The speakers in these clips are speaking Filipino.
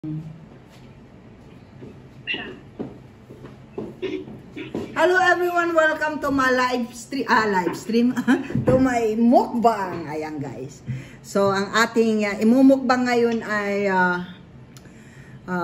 Hello everyone, welcome to my live stream to my mukbang. Ayan guys. So ang ating imumukbang ngayon ay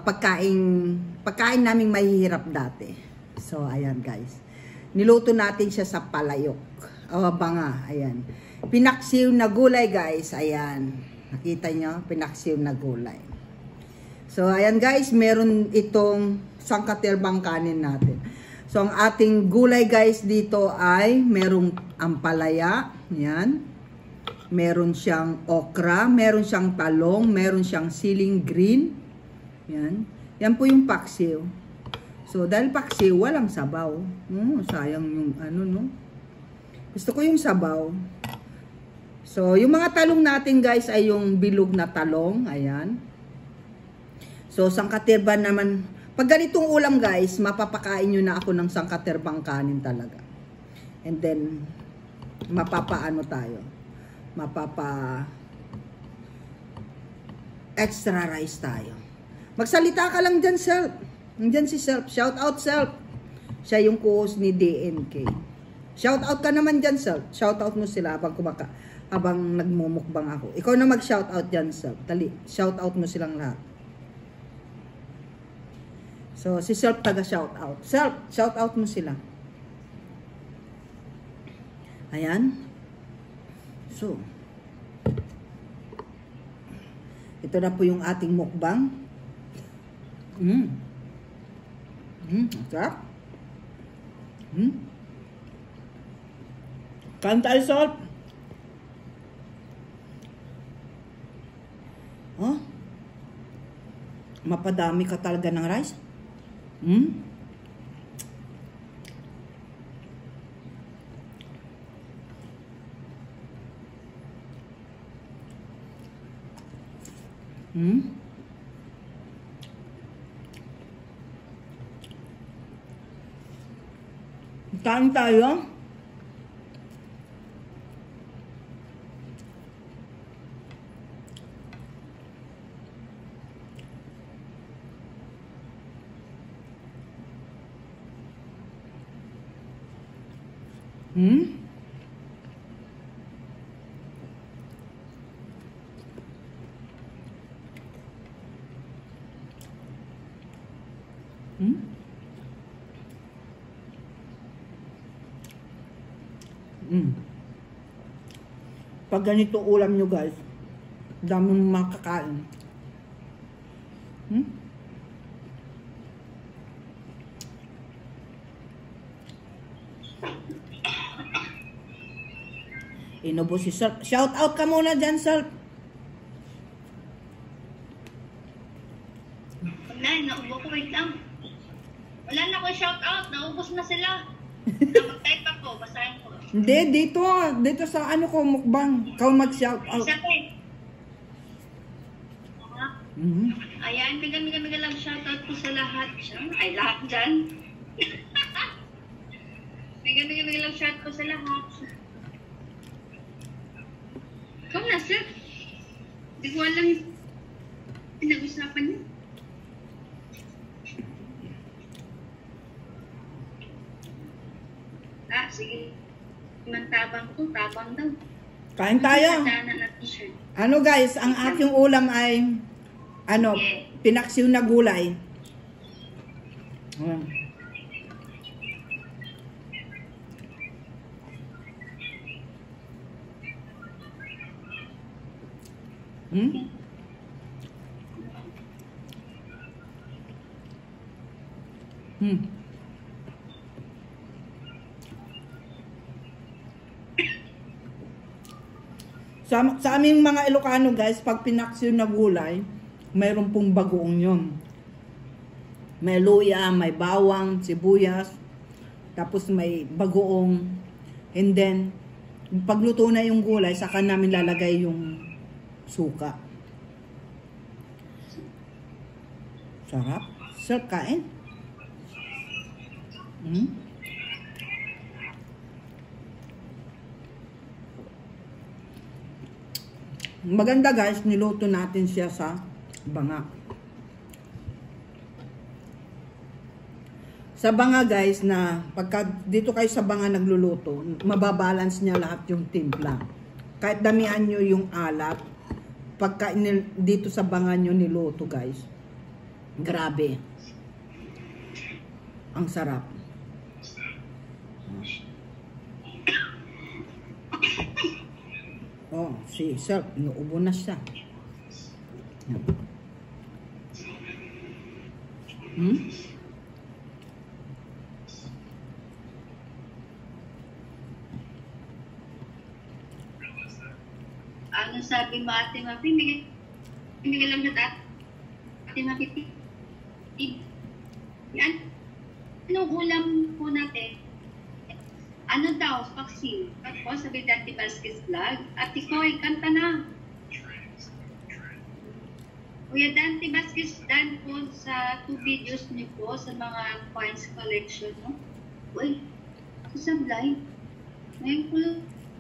pagkain naming mahihirap dati. So ayan guys. Niluto natin siya sa palayok. Banga, ayan. Pinaksiw na gulay guys, ayan. Nakita nyo, pinaksiw na gulay. So, ayan guys, meron itong sangkatirbang kanin natin. So, ang ating gulay guys dito ay merong ampalaya, yan. Meron siyang okra, meron siyang talong, meron siyang siling green. Yan. Yan po yung paksiw. So, dahil paksiw, walang sabaw. Sayang yung ano, no? Gusto ko yung sabaw. So, yung mga talong natin guys ay yung bilog na talong, ayan. So, sangkatirban naman. Pag ganitong ulam guys, mapapakain nyo na ako ng sangkatirbang kanin talaga. And then, mapapaano tayo. Extra rice tayo. Magsalita ka lang dyan, Self. Nandyan si Self. Shout out, Self. Siya yung co-host ni DNK. Shout out ka naman dyan, Self. Shout out mo sila habang nagmumukbang ako. Ikaw na mag-shout out dyan, Self. Tali, shout out mo silang lahat. So, si Self taga-shout out. Self, shout out mo sila. Ayan. So, ito na po yung ating mukbang. Sarap. Kain tayo, Self. Oh. Mapadami ka talaga ng rice. Kain tayo. Pag ganito ulam nyo guys, daming makakain. Inubo si Self. Shout out ka muna dyan, Self. Wala, naubo ko. Wait lang. Wala na ko shout out. Naubos na sila. Mag-type ako. Basahin ko. Hindi, dito sa ano ko, mukbang. Ikaw mag-shout out. Isa ko eh. Ayan, mega lang shout out ko sa lahat. Ay, lahat dyan. Mega lang shout out ko sa lahat. Ikaw na, sir. Hindi ko alam pinag-usapan niyo. Sige. Tabang ko, tabang daw. Kain tayo. Ano guys, ang aking ulam ay pinaksiw na gulay. Sa aming mga Ilocano guys, pag pinaksiw na gulay, mayroon pong bagoong yun. May luya, may bawang, sibuyas, tapos may bagoong, and then, pagluto na yung gulay, saka namin lalagay yung suka. Sarap. Sarap kain. Maganda guys, niluto natin siya sa banga. Sa banga guys na pagka dito kayo sa banga nagluluto, mababalance niya lahat yung timpla. Kahit damihan nyo yung alat, pagka dito sa banga nyo niluto guys, grabe. Ang sarap. Oh, si Sir, inuubo na siya. Ano sabi mo, Ate Mapi? Hindi lang na Ate Mapi. Yan. Anong ulam po natin? Ano daw? Vaccine. Tapos sabi Dante Vasquez Vlog. At ikaw ay kanta na. Kuya Dante Vasquez, dan po sa 2 videos niyo po sa mga coins collection, no? Uy, sa sablay. Ngayon ko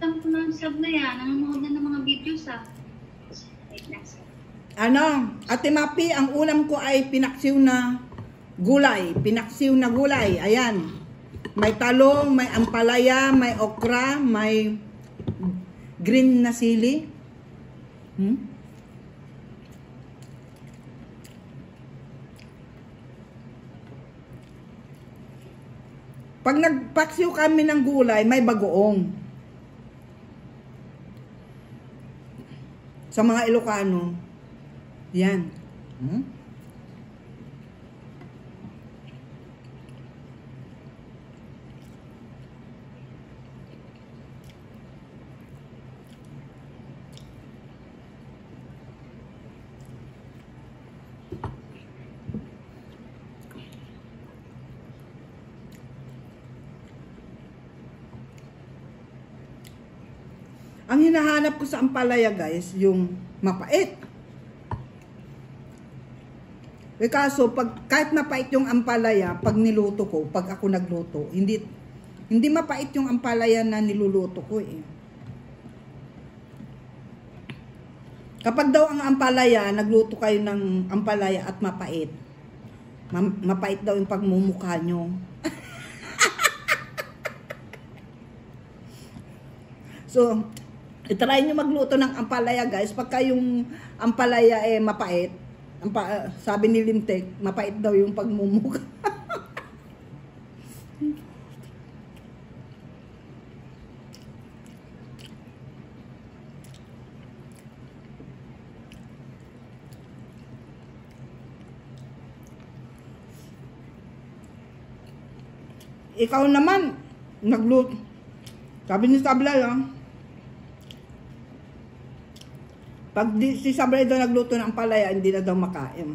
lang po ng sablay, nanonood na ng mga videos, Ano, Ate Mapi, ang ulam ko ay pinaksiw na gulay. Pinaksiw na gulay. Ayan. May talong, may ampalaya, may okra, may green na sili. Pag nagpaksiw kami ng gulay, may bagoong. Sa mga Ilocano. Yan. Ang hinahanap ko sa ampalaya guys, yung mapait. Kaso, kahit mapait yung ampalaya, pag niluto ko, pag ako nagluto, hindi mapait yung ampalaya na niluluto ko eh. Kapag daw ang ampalaya, nagluto kayo ng ampalaya at mapait, mapait daw yung pagmumukha nyo. So, itry nyo magluto ng ampalaya guys. Pagka yung ampalaya mapait, sabi ni Limtek, mapait daw yung pagmumukha. Ikaw naman, nagluto. Sabi ni Sablay, pag si Sablay daw nagluto ng palaya, hindi na daw makain.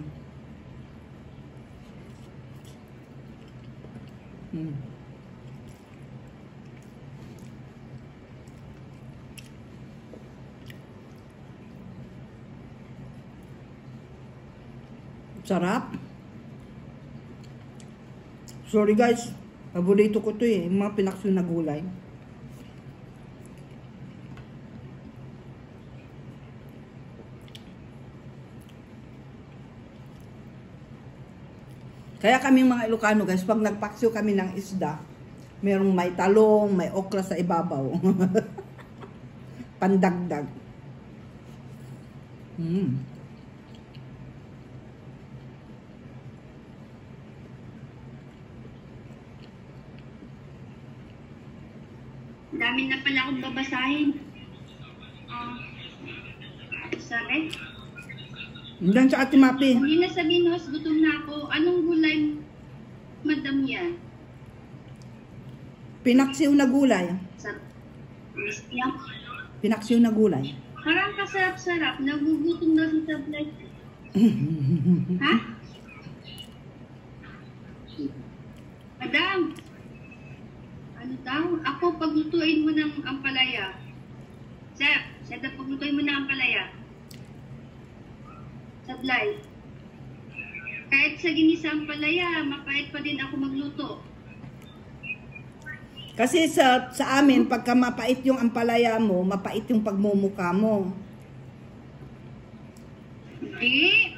Sarap. Sorry guys, paborito ko to eh, yung mga pinaksiw na gulay. Kaya kaming mga Ilocano guys, pag nagpaksiw kami ng isda, merong may talong, may okra sa ibabaw. Pandagdag. Dami na pala akong babasahin. Sabi? Diyan sa Ate Mapi. Hindi na sabihin, Hos, gutom na ako. Anong gulay, madam yan? Pinaksiw na gulay. Pinaksiw na gulay. Parang kasarap-sarap. Nagugutom na si Sablay. Ha? Madam, ano daw? Ako, paglutuin mo ng ampalaya. Sir, paglutuin mo ng ampalaya. Sablay. Kahit sa ginisa ampalaya, mapait pa din ako magluto. Kasi sa amin, pagka mapait yung ampalaya mo, mapait yung pagmumukha mo. Hindi.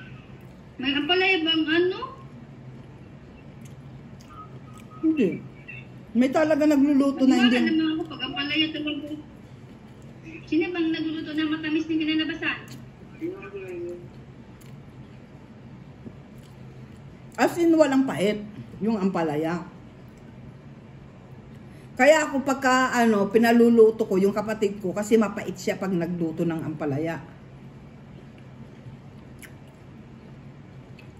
May ampalaya bang ano? Hindi. May talaga nagluluto na hindi. Wala naman ako pag ang palaya talaga. Sino bang nagluluto na matamis ng kinalabasan? As in, walang pait. Yung ampalaya. Kaya ako pagka, pinaluluto ko yung kapatid ko kasi mapait siya pag nagluto ng ampalaya.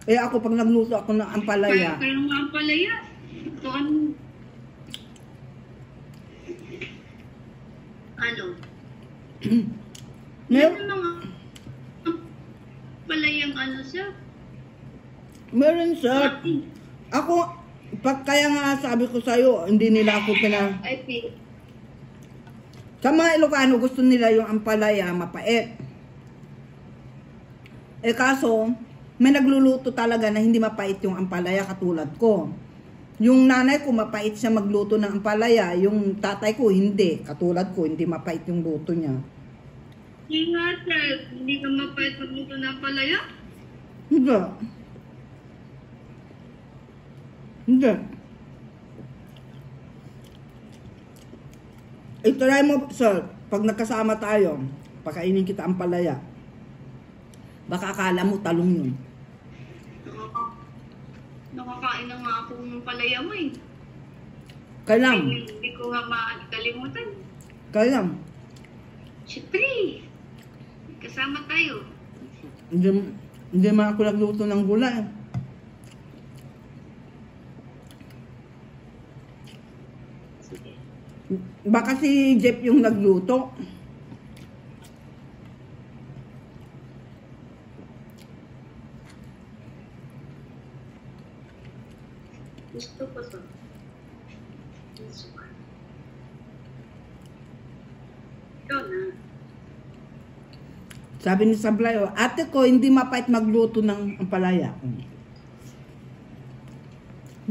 Kaya ako pag nagluto ako ng ampalaya. Kaya ng ampalaya. Ito ano? Meron mga palayang ano siya? Meron, sir. Ako, kaya nga sabi ko sa'yo, hindi nila ako Sa mga Ilocano, gusto nila yung ampalaya, mapait. Kaso, may nagluluto talaga na hindi mapait yung ampalaya katulad ko. Yung nanay ko, mapait siya magluto ng ampalaya. Yung tatay ko, hindi. Katulad ko, hindi mapait yung luto niya. Yung nga, sir, hindi ka mapait magluto ng ampalaya? Hindi. Hindi. Try mo, sir, pag nagkasama tayo, pakainin kita ang palaya. Baka akala mo talong yun. Nakakain na nga akong palaya mo eh. Kailang. Hindi ko nga makalimutan. Kailang. Siyempre, kasama tayo. Hindi man ako nagluto ng gulay. Baka si Jeff yung nagluto. Gusto ko to. Ikaw na. Sabi ni Sablay, ate ko, hindi mapait magluto ng ampalaya.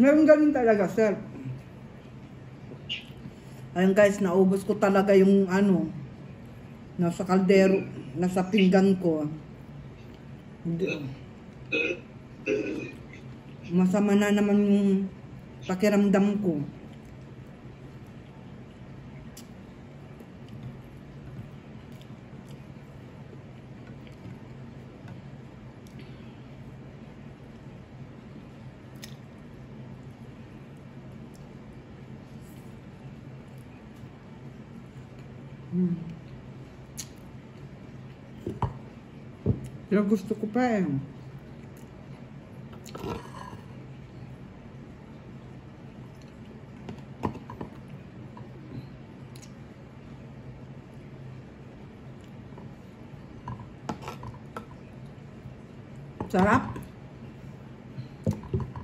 Meron ganun talaga, sir. Ayun guys, naubos ko talaga yung nasa kaldero, nasa pinggan ko. Masama na naman yung pakiramdam ko. Pero gusto ko pa eh. Sarap.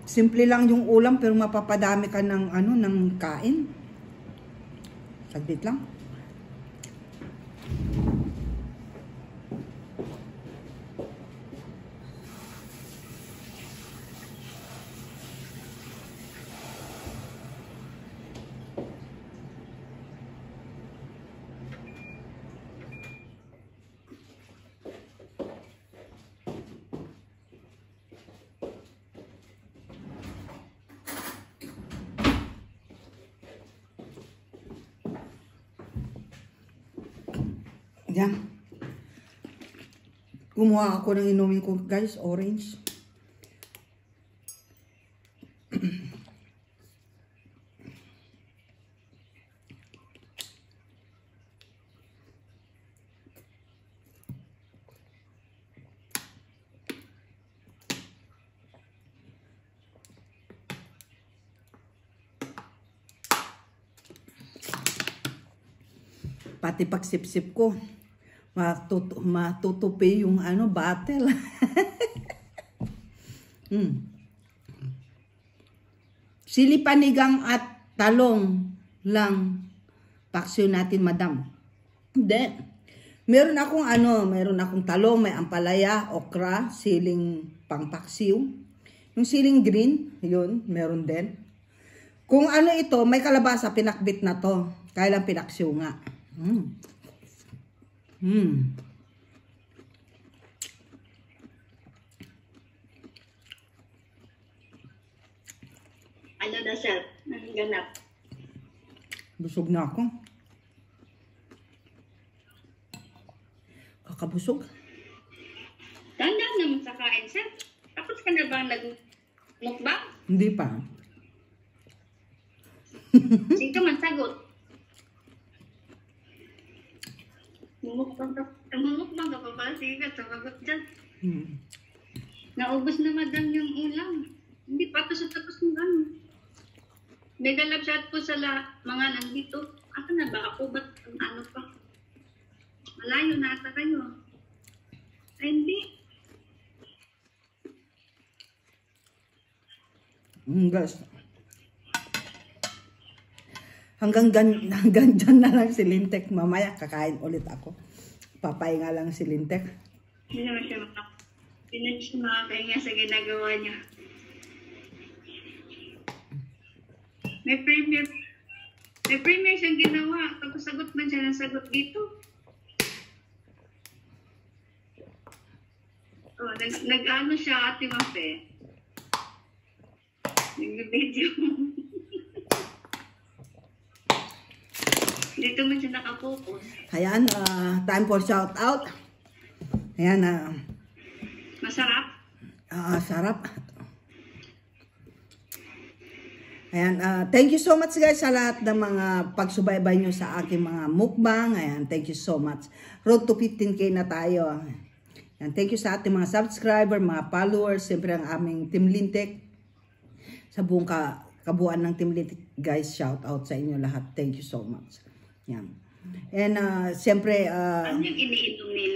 Simple lang yung ulam pero mapapadami ka ng ng kain. Saglit lang. Yan. Kumuha ako ng inumin ko, guys, orange. Pati pagsipsip ko, matutupi yung battle. Sili panigang at talong lang paksiw natin, madam. Hindi. Meron akong talong, may ampalaya, okra, siling pangpaksiw. Yung siling green, yun, meron din. Kung ito, may kalabasa, pinakbit na to. Kaya lang pinaksiw nga. Ano na, sir? Anong ganap? Busog na ako. Kakabusog. Tandaan naman sa kain, sir. Tapos ka na bang nag-mukbang? Hindi pa. Sige man, sagot. Mumukbang ka pa pala. Sige ka, sabagot dyan. Naubos na madam yung ulam. Hindi pa ito sa tapos ng ano. Mega love shot po sa mga nandito. Ako na ba? Ako ba't ano pa? Malayo na ata kayo. Ay, hindi. Guys. Hanggang dyan na lang si Lintek. Mamaya kakain ulit ako. Papahinga lang si Lintek. Hindi naman siya makakahinga sa ginagawa niya. May premier siyang ginawa. Tapos sagot man siya ng sagot dito. Oh, nag-ano siya, Ate Mafe. Nag-video. Dito man siya nakapokus. Ayan, time for shout out. Ayan, Masarap? sarap. Ayan, thank you so much guys sa lahat ng mga pagsubaybay nyo sa aking mga mukbang. Ayan, thank you so much. Road to 15K na tayo. Ayan, thank you sa ating mga subscriber, mga followers, siyempre ang aming Team Lintek. Sa buong kabuuan ng Team Lintek, guys, shout out sa inyo lahat. Thank you so much. Ayan. And siyempre, ano yung iniinom ni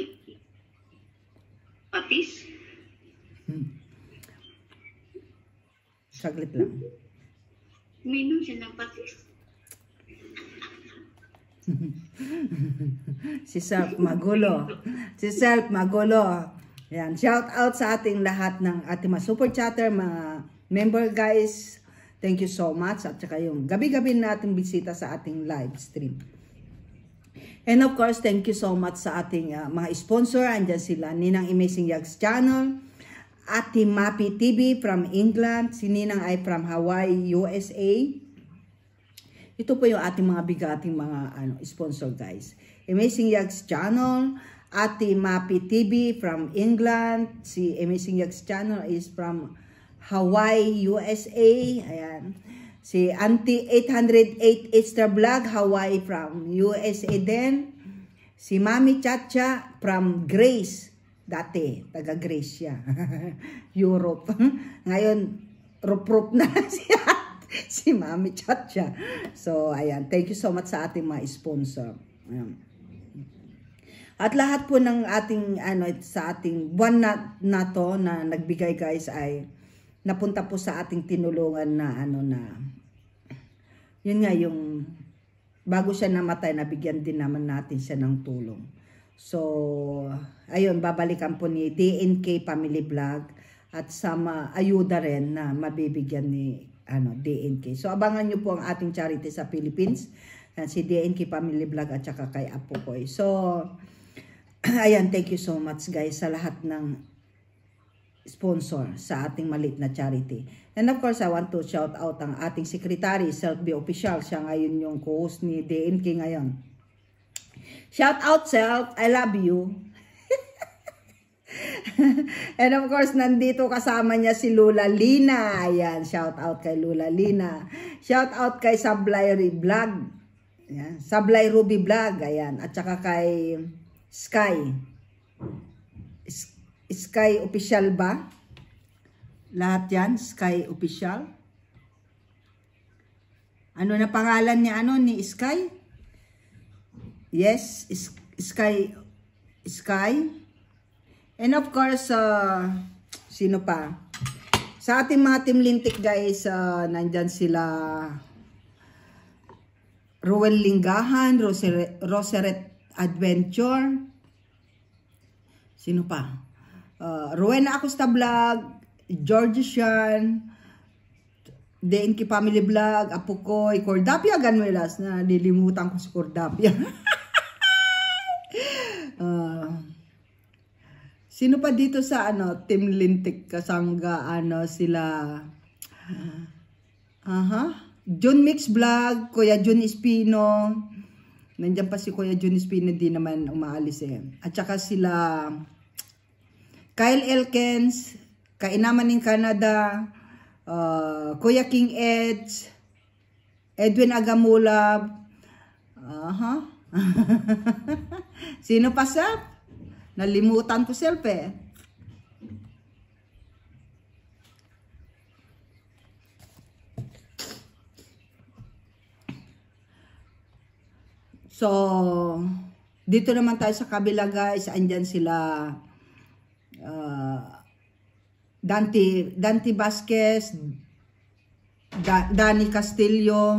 Patis? Saglit lang. Uminom siya ng patis. Si Self Magulo. Si Self Magulo. Yan. Shout out sa ating lahat ng ating mga super chatter, mga member guys. Thank you so much. At saka yung gabi-gabi nating bisita sa ating live stream. And of course, thank you so much sa ating mga sponsor. Andyan sila, Ninang Amazing Yags Channel, Ate Mapi TV from England, si Ninang ay from Hawaii, USA. Ito po yung ating mga bigating mga sponsor guys. Amazing Yags Channel, Ate Mapi TV from England, si Amazing Yags Channel is from Hawaii, USA. Ayan. Si Auntie 808 Extra Vlog, Hawaii from USA din. Si Mami Chacha from Grace. Dati, taga Grace siya. Europe. Ngayon, rup-rup na siya. Si Mami Chacha. So, ayan. Thank you so much sa ating mga sponsor. Ayan. At lahat po ng ating, sa ating buwan na to na nagbigay guys ay napunta po sa ating tinulungan na, yun nga yung, bago siya namatay, nabigyan din naman natin siya ng tulong. So, ayun, babalikan po ni DNK Family Vlog at sama ayuda rin na mabibigyan ni DNK. So, abangan nyo po ang ating charity sa Philippines, si DNK Family Vlog at saka kay Apo Koy. So, ayan, thank you so much guys sa lahat ng sponsor sa ating maliit na charity. And of course, I want to shout out ang ating secretary, Self B Official. Siya ngayon yung co-host ni DNK ngayon. Shout out, Self. I love you. And of course, nandito kasama niya si Lula Lina. Ayan, shout out kay Lula Lina. Shout out kay Sablay Vlog. Ayan, Sablay Ruby Vlog. Ayan, at saka kay Sky. Sky Official ba? Lahat yan, Sky Official. Ano na pangalan niya, ni Sky? Yes, Sky. And of course, sino pa? Sa ating mga Team Lintik guys, nandyan sila Roel Lingahan, Roseret Adventure. Sino pa? Rowena Acosta Vlog, George Sean, DNK Family Vlog, Apo Koy, Cordapia Ganuelas, na nilimutan ko si Cordapia. Sino pa dito sa Team Lintik Kasangga, sila John Mix Vlog, Kuya John Espino. Nandiyan pa si Kuya John Espino, di naman umaalis eh. At saka sila Kyle Elkins, Kainaman in Canada, Kuya King Edge, Edwin Agamulab. Sino pa siya? Nalimutan ko self eh. So, dito naman tayo sa kabila guys. Andyan sila Dante Vasquez, Danny Castillo,